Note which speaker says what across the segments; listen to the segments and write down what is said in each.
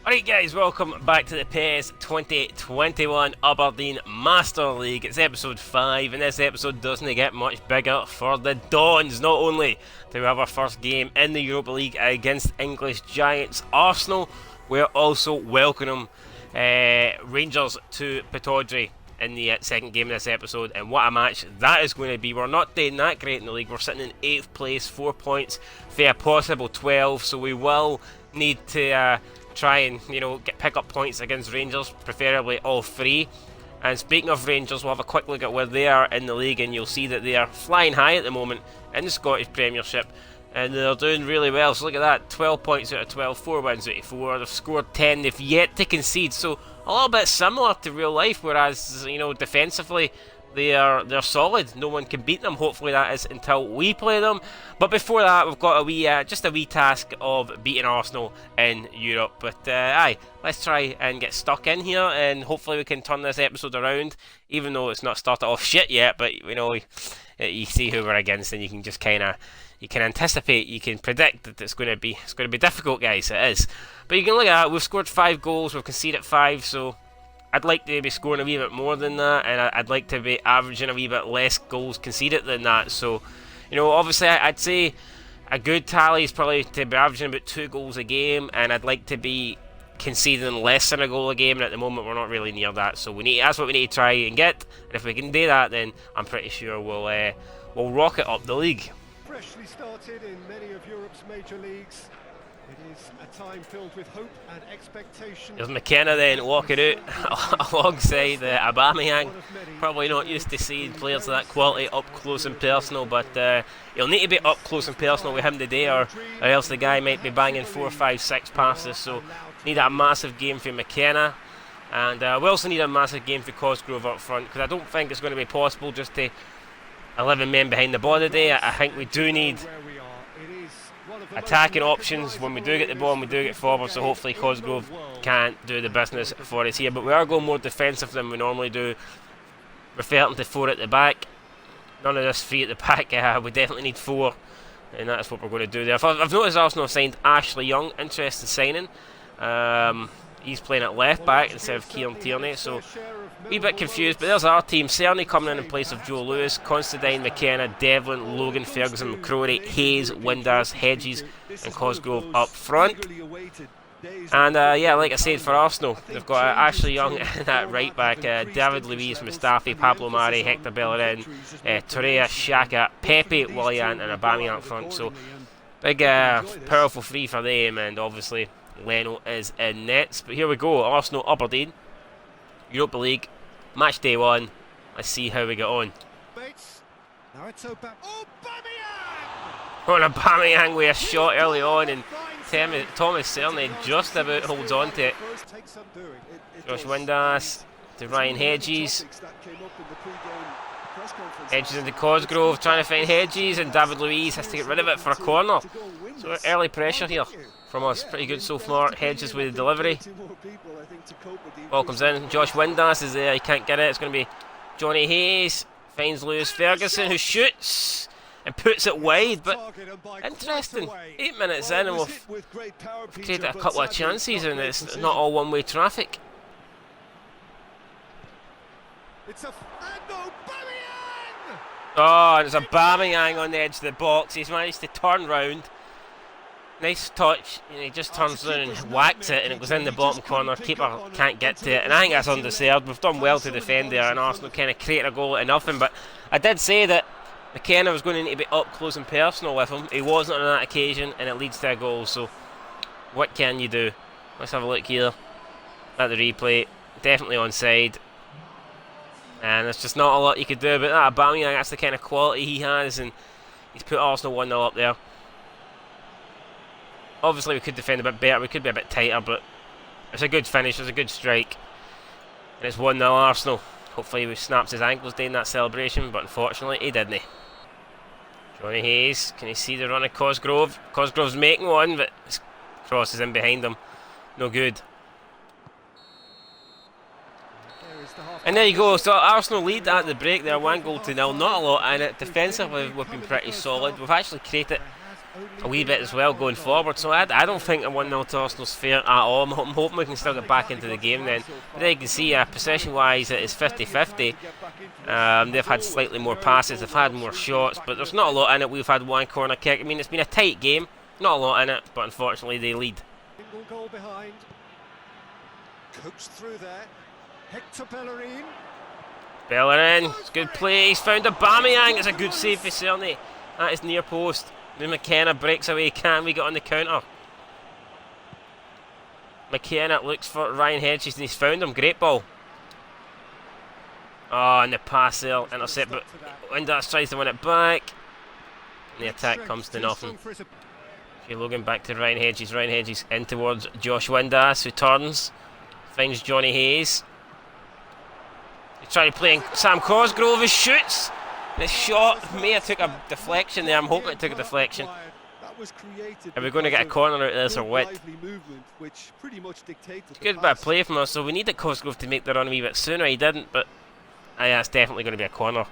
Speaker 1: Alright guys, welcome back to the PES 2021 Aberdeen Master League. It's episode 5 and this episode doesn't get much bigger for the Dons. Not only do we have our first game in the Europa League against English giants Arsenal, we're also welcoming Rangers to Pittodrie in the second game of this episode, and what a match that is going to be. We're not doing that great in the league. We're sitting in 8th place, 4 points for a possible 12, so we will need to try and pick up points against Rangers, preferably all 3. And speaking of Rangers, we'll have a quick look at where they are in the league, and you'll see that they are flying high at the moment in the Scottish Premiership, and they're doing really well. So look at that, 12 points out of 12, 4 wins out of 4. They've scored 10, they've yet to concede, so a little bit similar to real life, whereas defensively they're solid. No one can beat them. Hopefully that is until we play them. But before that, we've got just a wee task of beating Arsenal in Europe. But let's try and get stuck in here, and hopefully we can turn this episode around. Even though it's not started off shit yet, but you see who we're against, and you can just you can anticipate, you can predict that it's going to be difficult, guys. It is. But you can look at that. We've scored 5 goals. We've conceded 5. So I'd like to be scoring a wee bit more than that, and I'd like to be averaging a wee bit less goals conceded than that. So, obviously I'd say a good tally is probably to be averaging about 2 goals a game, and I'd like to be conceding less than a goal a game, and at the moment we're not really near that. So that's what we need to try and get, and if we can do that, then I'm pretty sure we'll rocket up the league.
Speaker 2: Freshly started in many of Europe's major leagues. It is a time filled with hope and expectation.
Speaker 1: There's McKenna then walking out alongside Aubameyang. Probably not used to seeing players of that quality up close and personal, but he'll need to be up close and personal with him today, or else the guy might be banging 4, 5, 6 passes. So need a massive game for McKenna, and we also need a massive game for Cosgrove up front, because I don't think it's going to be possible just to 11 men behind the ball today. I think we do need attacking options when we do get the ball and we do get forward, so hopefully Cosgrove can't do the business for us here. But we are going more defensive than we normally do, referring to 4 at the back. None of this 3 at the back. We definitely need 4, and that's what we're going to do there. I've noticed Arsenal signed Ashley Young, interesting signing. He's playing at left back instead of Kieran Tierney, so a wee bit confused. But there's our team. Cerny coming in place of Joe Lewis, Considine, McKenna, Devlin, Logan, Ferguson, McCrory, Hayes, Windars, Hedges and Cosgrove up front. And like I said, for Arsenal, they've got Ashley Young in at right back, David Luiz, Mustafi, Pablo Mari, Hector Bellerin, Torreira, Xhaka, Pepe, Willian and Aubameyang up front. So big powerful 3 for them, and obviously Leno is in nets. But here we go, Arsenal Aberdeen, Europa League, match day 1. Let's see how we get on.
Speaker 2: Now it's Aubameyang!
Speaker 1: On Aubameyang with a shot early on, and Thomas Cerny just about holds on to it. Josh Windass to Ryan Hedges. Hedges into Cosgrove, trying to find Hedges, and David Luiz has to get rid of it for a corner. So early pressure here from us, pretty good so far. Hedges with the delivery. Ball comes in, Josh Windass is there, he can't get it. It's going to be Johnny Hayes, finds Lewis Ferguson, who shoots and puts it wide. But interesting, 8 minutes in and we've created a couple of chances, and it's not all one-way traffic. Oh, and it's Aubameyang on the edge of the box. He's managed to turn round. Nice touch, and he just turns around and whacks it, and it goes in the bottom corner. Keeper can't get to it, and I think that's undeserved. We've done well to defend there, and Arsenal kind of created a goal out of nothing. But I did say that McKenna was going to need to be up close and personal with him. He wasn't on that occasion, and it leads to a goal. So what can you do? Let's have a look here at the replay. Definitely onside, and there's just not a lot you could do about that. Aubameyang, that's the kind of quality he has, and he's put Arsenal 1-0 up there. Obviously we could defend a bit better, we could be a bit tighter, but it's a good finish, it's a good strike. And it's 1-0 Arsenal. Hopefully he snaps his ankles doing that celebration, but unfortunately he didn't. Johnny Hayes, can you see the run of Cosgrove? Cosgrove's making one, but his cross is in behind him. No good. And there you go, so Arsenal lead at the break there, 1-0. Not a lot in it. Defensively we've been pretty solid. We've actually created a wee bit as well going forward. So I don't think a 1-0 to Arsenal's fair at all. I'm hoping we can still get back into the game then. But there you can see, possession-wise, it is 50-50. They've had slightly more passes, they've had more shots, but there's not a lot in it. We've had one corner kick. I mean, it's been a tight game, not a lot in it, but unfortunately they lead.
Speaker 2: Single goal behind. Coaxed through there. Hector Bellerin.
Speaker 1: Bellerin, it's good play. He's found Aubameyang. It's a good save for Cerny. That is near post. Then McKenna breaks away. Can we get on the counter? McKenna looks for Ryan Hedges and he's found him. Great ball. Oh, and the pass there, intercept, but Windass tries to win it back. And the attack comes to nothing. Okay, Logan back to Ryan Hedges. Ryan Hedges in towards Josh Windass, who turns, finds Johnny Hayes. He's trying to play in Sam Cosgrove, who shoots. This shot may have took a deflection there. I'm hoping it took a deflection. Are we going to get a corner out of this or what? It's a good bit of play from us, so we needed Cosgrove to make the run a wee bit sooner. He didn't, but yeah, it's definitely going to be a corner.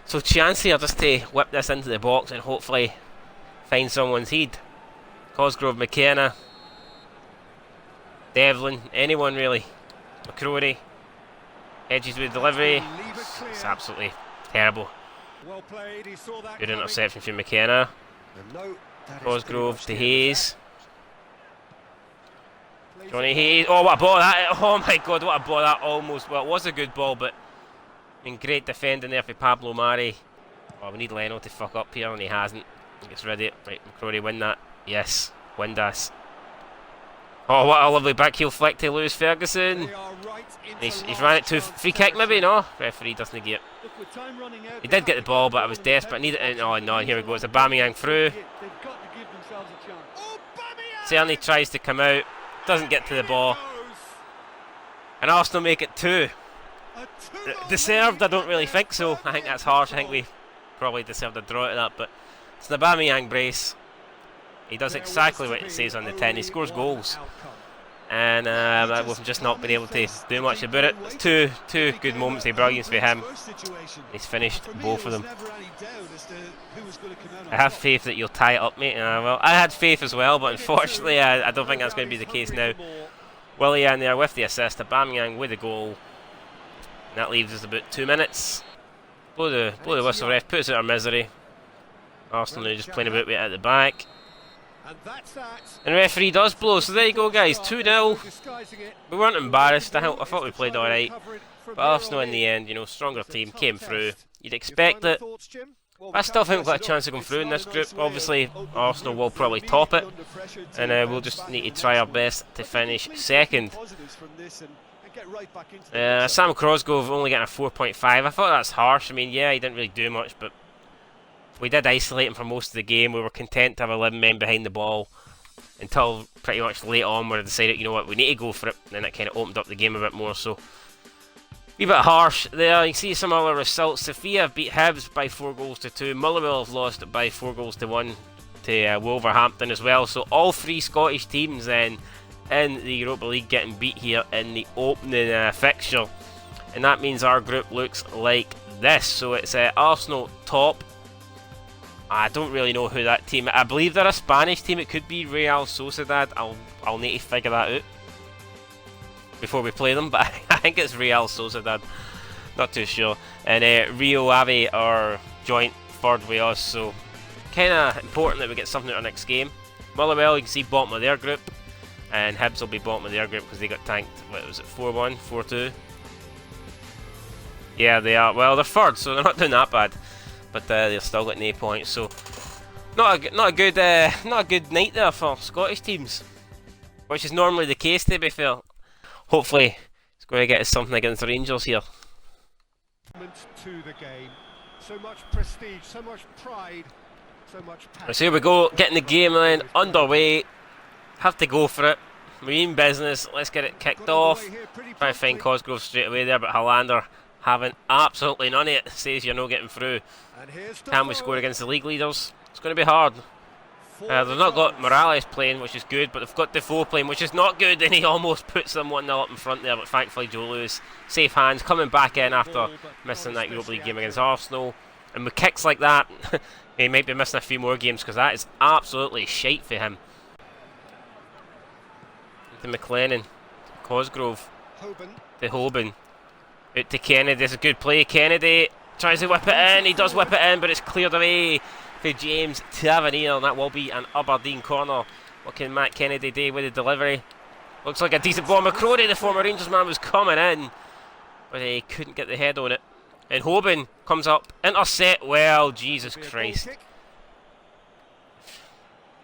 Speaker 1: So chance here just to whip this into the box and hopefully find someone's head. Cosgrove, McKenna, Devlin, anyone really. McCrory, Hedges with delivery. It's absolutely terrible. Good interception from McKenna. Cosgrove to Hayes. Johnny Hayes. Oh, what a ball that! Oh my God, what a ball that almost. Well, it was a good ball, but in great defending there for Pablo Mari. Oh, we need Leno to fuck up here, and he hasn't. He gets ready. Right, McCrory win that. Yes, Windass. Oh, what a lovely backheel flick to Lewis Ferguson. He's ran it to free kick, maybe? No, referee doesn't get it. He did get the ball, but I was desperate. I needed it. Oh no, here we go. It's Aubameyang through. Cerny tries to come out, doesn't get to the ball, and Arsenal make it 2. Deserved? I don't really think so. I think that's harsh. I think we probably deserved a draw at that, but it's an Aubameyang brace. He does exactly what it says on the tin. He scores goals, and we've just not been able to do much about it. It's two good moments of brilliance for him. He's finished both of them. I have faith that you'll tie it up, mate. Well, I had faith as well, but unfortunately, I don't think that's going to be the case now. Willian there with the assist, Aubameyang with the goal. And that leaves us about 2 minutes. Blow the whistle, ref. Put us out of our misery. Arsenal now just playing about with it at the back. And referee does blow, so there you go, guys. 2-0. We weren't embarrassed. I thought we played alright. But Arsenal in the end, you know, stronger team, came through. You'd expect it. I still think we've got a chance of going through in this group. Obviously, Arsenal will probably top it. And we'll just need to try our best to finish second. Sam Cosgrove only getting a 4.5. I thought that's harsh. I mean, yeah, he didn't really do much, but we did isolate him for most of the game. We were content to have 11 men behind the ball until pretty much late on where I decided, you know what, we need to go for it. And then it kind of opened up the game a bit more. So, a wee bit harsh there. You can see some other results. Sofia beat Hibs by 4-2. Motherwell have lost by 4-1 to Wolverhampton as well. So, all 3 Scottish teams then in the Europa League getting beat here in the opening fixture. And that means our group looks like this. So, it's Arsenal top. I don't really know who that team is. I believe they're a Spanish team. It could be Real Sociedad. I'll need to figure that out before we play them, but I think it's Real Sociedad. Not too sure. And Rio Ave are joint third with us, so kind of important that we get something out of our next game. Motherwell, you can see bottom of their group, and Hibs will be bottom of their group because they got tanked. What was it, 4-1, 4-2? Yeah, they are. Well, they're third, so they're not doing that bad. But they're still got 8 points, so not a good night there for Scottish teams, which is normally the case, to be fair. Hopefully, it's going to get us something against the Rangers here.
Speaker 2: To the game. So much prestige, so much pride, so much passion.
Speaker 1: So here we go, getting the game line underway. Have to go for it. Marine business. Let's get it kicked off. Try to find Cosgrove straight away there, but Hollander having absolutely none of it. Says you're not getting through. Can we score against the league leaders? It's going to be hard. They've not got Morales playing, which is good, but they've got Defoe playing, which is not good, and he almost puts them 1-0 up in front there, but thankfully Joe Lewis, safe hands, coming back in after missing that Europa League game against Arsenal. And with kicks like that, He might be missing a few more games because that is absolutely shite for him. To McLennan, Cosgrove, to Hoban, out to Kennedy. It's a good play. Kennedy tries to whip it in. He does whip it in, but it's cleared away for James Tavernier, and that will be an Aberdeen corner. What can Matt Kennedy do with the delivery? Looks like a decent ball. McCrory, the former Rangers man, was coming in, but he couldn't get the head on it. And Hoban comes up, intercept. Well, Jesus Christ.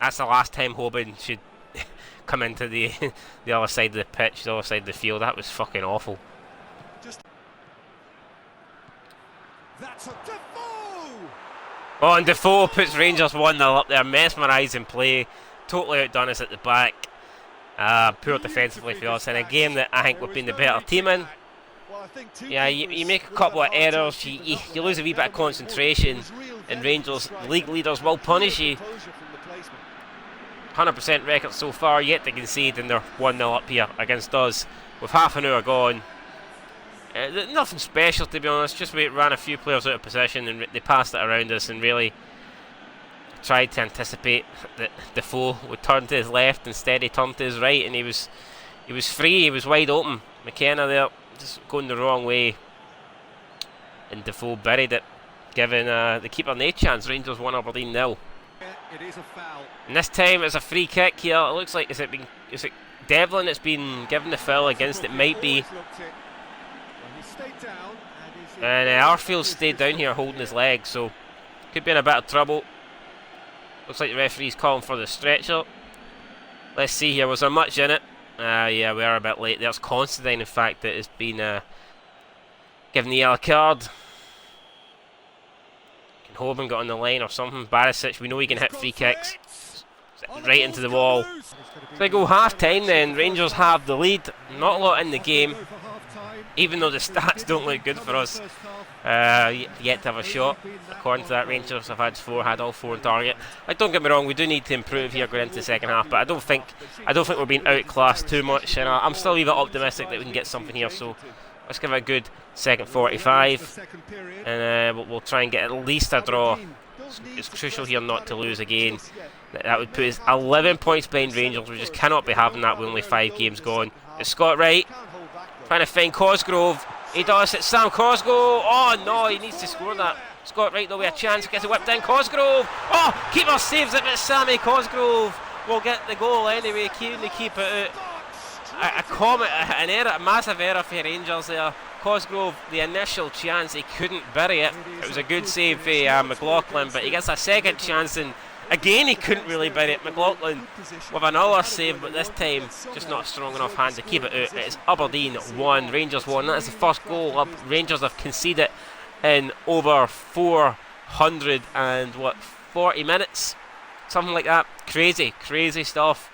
Speaker 1: That's the last time Hoban should come into the the other side of the pitch, the other side of the field. That was fucking awful. Oh, and Defoe puts Rangers 1-0 up there. Mesmerising play. Totally outdone us at the back. Poor defensively for us in a game that I think we've been the better team in. Yeah, you make a couple of errors, you lose a wee bit of concentration, and Rangers, league leaders, will punish you. 100% record so far, yet to concede, and they're 1-0 up here against us with half an hour gone. Nothing special, to be honest, just we ran a few players out of position and they passed it around us and really tried to anticipate that Defoe would turn to his left. Instead he turned to his right and he was free, he was wide open. McKenna there just going the wrong way, and Defoe buried it, giving the keeper no chance. Rangers 1, Aberdeen 0.
Speaker 2: It is a foul.
Speaker 1: And this time it's a free kick here. It looks like is it Devlin that's been given the foul against? It might be. And Arfield stayed down here holding his leg, so could be in a bit of trouble. Looks like the referee's calling for the stretcher. Let's see here, was there much in it? Yeah, we are a bit late. There's Constantine, in fact, that has been given the yellow card. Can Hoban got on the line or something? Barisic, we know he can hit free kicks. Right into the wall. So they go half time then. Rangers have the lead. Not a lot in the game, even though the stats don't look good for us. Yet to have a shot. According to that, Rangers have had all 4 on target. Like, don't get me wrong, we do need to improve here going into the second half, but I don't think we're being outclassed too much, and I'm still a wee bit optimistic that we can get something here. So let's give it a good second 45, and we'll try and get at least a draw. It's crucial here not to lose again. That would put us 11 points behind Rangers. We just cannot be having that with only 5 games gone. It's Scott Wright trying to find Cosgrove. He does. It's Sam Cosgrove. Oh no, he needs to score that. Scott Wright though with a chance, gets it whipped in. Cosgrove. Oh, keeper saves it, but Sammy Cosgrove will get the goal anyway. Keen to keep it out. An error, a massive error for Rangers there. Cosgrove, the initial chance, he couldn't bury it. It was a good save for McLaughlin, but he gets a second chance and again he couldn't really bury it. McLaughlin with another save, but this time just not a strong enough hand to keep it out. It is Aberdeen 1, Rangers 1. That is the first goal Rangers have conceded in over 440 minutes. Something like that. Crazy stuff.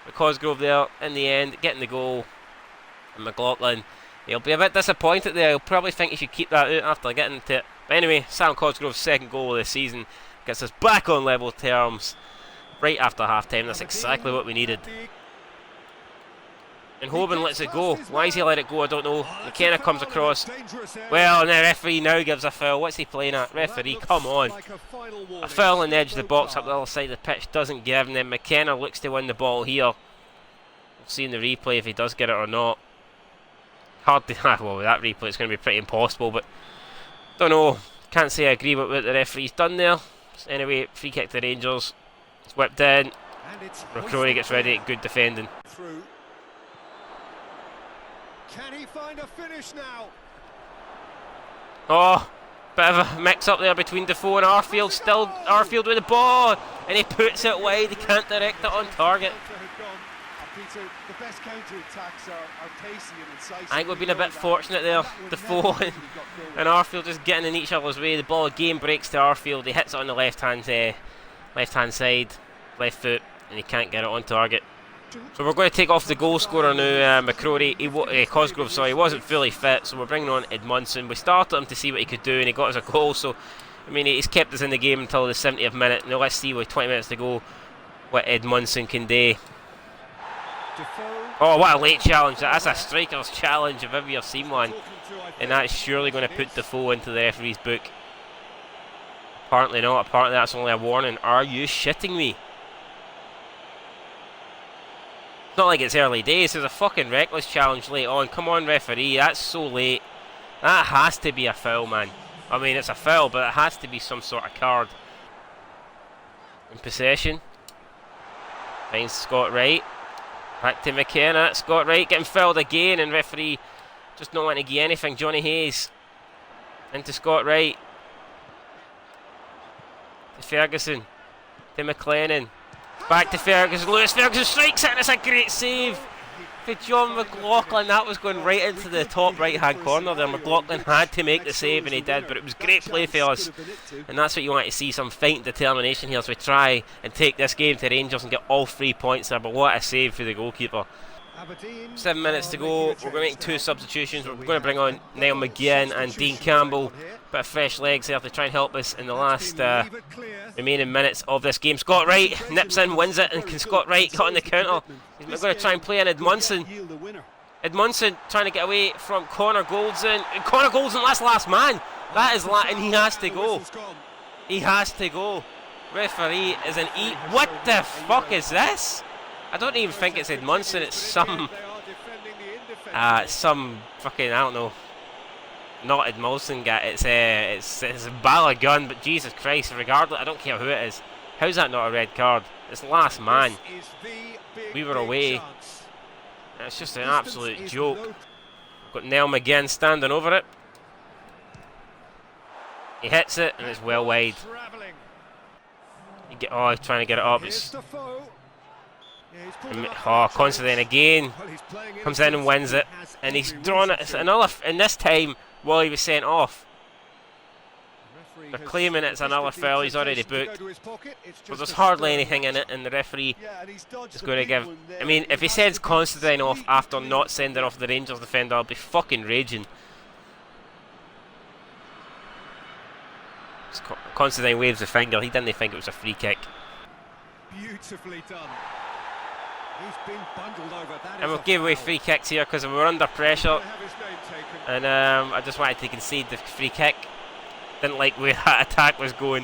Speaker 1: But Cosgrove there in the end getting the goal. And McLaughlin, he'll be a bit disappointed there. He'll probably think he should keep that out after getting to it. But anyway, Sam Cosgrove's second goal of the season gets us back on level terms right after half time. That's exactly what we needed. And Hoban lets it go. Why does he let it go? I don't know. McKenna comes across. Well, and the referee now gives a foul. What's he playing at? Referee, come on. A foul on the edge of the box up the other side of the pitch doesn't give, and then McKenna looks to win the ball here. We'll see in the replay if he does get it or not. Hard to well, with that replay it's going to be pretty impossible, but don't know. Can't say I agree with what the referee's done there. Anyway, free kick to Rangers. It's whipped in. McCrory gets ready. Good defending.
Speaker 2: Can he find a finish now?
Speaker 1: Oh, bit of a mix up there between Defoe and Arfield. Still Arfield with the ball, and he puts it wide. He can't direct it on target. I think we've been a bit fortunate there. Defoe and Arfield just getting in each other's way. The ball again breaks to Arfield. He hits it on the left hand side, left foot, and he can't get it on target. So we're going to take off the goal scorer now, McCrory. Cosgrove, sorry, he wasn't fully fit, so we're bringing on Edmundson. We started him to see what he could do, and he got us a goal. So, I mean, he's kept us in the game until the 70th minute. Now let's see with 20 minutes to go what Edmundson can do. Oh, what a late challenge. That's a striker's challenge if ever you've seen one. And that's surely going to put Defoe into the referee's book. Apparently not. Apparently that's only a warning. Are you shitting me? It's not like it's early days. There's a fucking reckless challenge late on. Come on, referee. That's so late. That has to be a foul, man. I mean, it's a foul, but it has to be some sort of card. In possession. Finds Scott Wright. Back to McKenna. Scott Wright getting fouled again, and referee just not wanting to give anything. Johnny Hayes. Into Scott Wright. To Ferguson. To McLennan. Back to Ferguson. Lewis Ferguson strikes it, and it's a great save for John McLaughlin. That was going right into the top right hand corner there. McLaughlin had to make the save, and he did, but it was great play for us. And that's what you want to see, some fight and determination here as we try and take this game to Rangers and get all 3 points there. But what a save for the goalkeeper. 7 minutes to go. We're going to make 2 substitutions. We're going to bring on Niall McGinn and Dean Campbell. Bit of fresh legs there to try and help us in the last remaining minutes of this game. Scott Wright nips in, wins it, and can Scott Wright get on the counter? He's going to try and play in Edmondson. Edmondson trying to get away from Connor Goldson. Connor Goldson, that's last man. That is and he has to go. He has to go. Referee is an E. What the fuck is this? I don't even think it's Edmondson. It's some fucking, I don't know. Not Edmondson guy. It's Balogun, but Jesus Christ, regardless, I don't care who it is. How's that not a red card? It's last man. We were away. It's just an absolute joke. We've got Niall McGinn standing over it. He hits it, and it's well wide. He's trying to get it up. Considine again comes in and wins it, and he's drawn it. It's another, and this time while he was sent off. They're claiming it's another foul. He's already booked, but there's hardly anything in it, and the referee is going to give. I mean, if he sends Considine off after not sending off the Rangers defender, I'll be fucking raging. Considine waves the finger. He didn't think it was a free kick.
Speaker 2: Beautifully done. He's been bundled over.
Speaker 1: And we'll give away free kicks here because we were under pressure, and I just wanted to concede the free kick. Didn't like where that attack was going.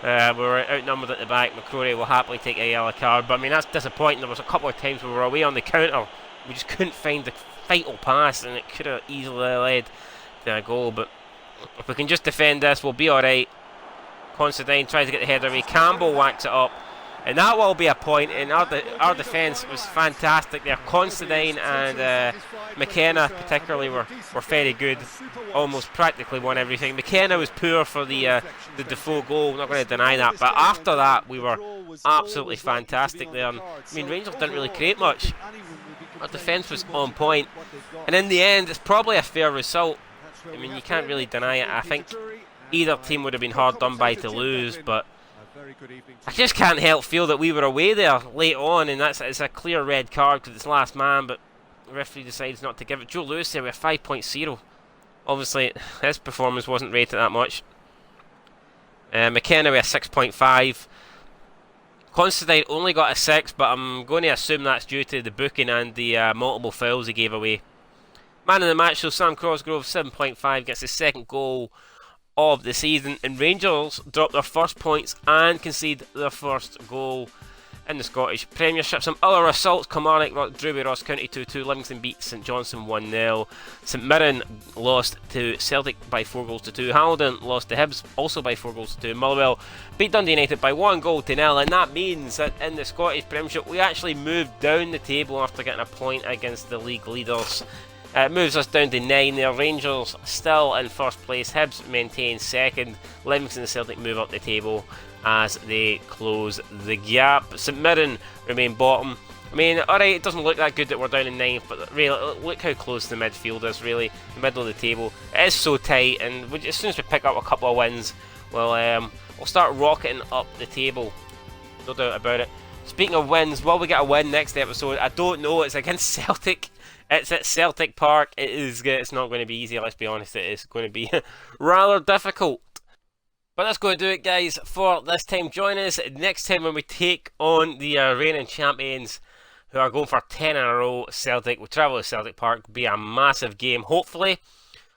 Speaker 1: We were outnumbered at the back. McCrory will happily take a yellow card, but I mean, that's disappointing. There was a couple of times we were away on the counter. We just couldn't find the vital pass, and it could have easily led to a goal. But if we can just defend this, we'll be alright. Considine tries to get the header away. Campbell whacks it up, and that will be a point. And our defence was fantastic there. Considine and McKenna particularly were very good. Almost practically won everything. McKenna was poor for the Defoe goal, not going to deny that, but after that we were absolutely fantastic there. And, I mean, Rangers didn't really create much. Our defence was on point, and in the end it's probably a fair result. I mean, you can't really deny it. I think either team would have been hard done by to lose, but I just can't help feel that we were away there late on, and it's a clear red card because it's last man, but the referee decides not to give it. Joe Lewis there with a 5.0. Obviously, his performance wasn't rated that much. McKenna with a 6.5. Considine only got a 6, but I'm going to assume that's due to the booking and the multiple fouls he gave away. Man of the match, so Sam Cosgrove, 7.5, gets his second goal of the season, and Rangers drop their first points and concede their first goal in the Scottish Premiership. Some other results: Kilmarnock drew with Ross County 2-2, Livingston beat St Johnstone 1-0, St Mirren lost to Celtic by 4-2, Hamilton lost to Hibs also by 4-2, Motherwell beat Dundee United by 1-0, and that means that in the Scottish Premiership we actually moved down the table after getting a point against the league leaders. It moves us down to 9 there. Rangers still in first place, Hibs maintain second, Livingston and Celtic move up the table as they close the gap. St Mirren remain bottom. I mean, alright, it doesn't look that good that we're down in 9th, but really, look how close the midfield is, really. The middle of the table. It is so tight, and as soon as we pick up a couple of wins, we'll start rocketing up the table. No doubt about it. Speaking of wins, will we get a win next episode? I don't know. It's against Celtic. It's at Celtic Park. It's not going to be easy, let's be honest. It is going to be rather difficult. But that's going to do it, guys, for this time. Join us next time when we take on the reigning champions, who are going for 10 in a row. Celtic. We travel to Celtic Park. Be a massive game. Hopefully,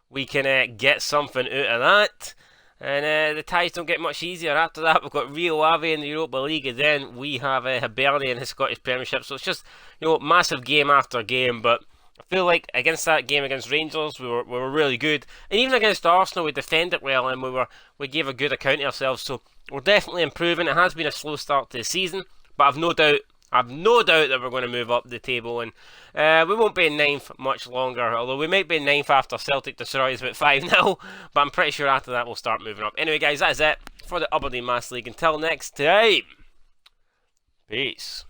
Speaker 1: we can get something out of that. And the ties don't get much easier after that. We've got Rio Ave in the Europa League, and then we have Aberdeen in the Scottish Premiership. So it's just, massive game after game. But I feel like against that game against Rangers, we were really good, and even against Arsenal, we defended well, and we gave a good account of ourselves. So we're definitely improving. It has been a slow start to the season, but I've no doubt that we're going to move up the table, and we won't be in ninth much longer. Although we might be in ninth after Celtic destroy us about 5-0, but I'm pretty sure after that we'll start moving up. Anyway, guys, that's it for the Aberdeen Mass League. Until next time, peace.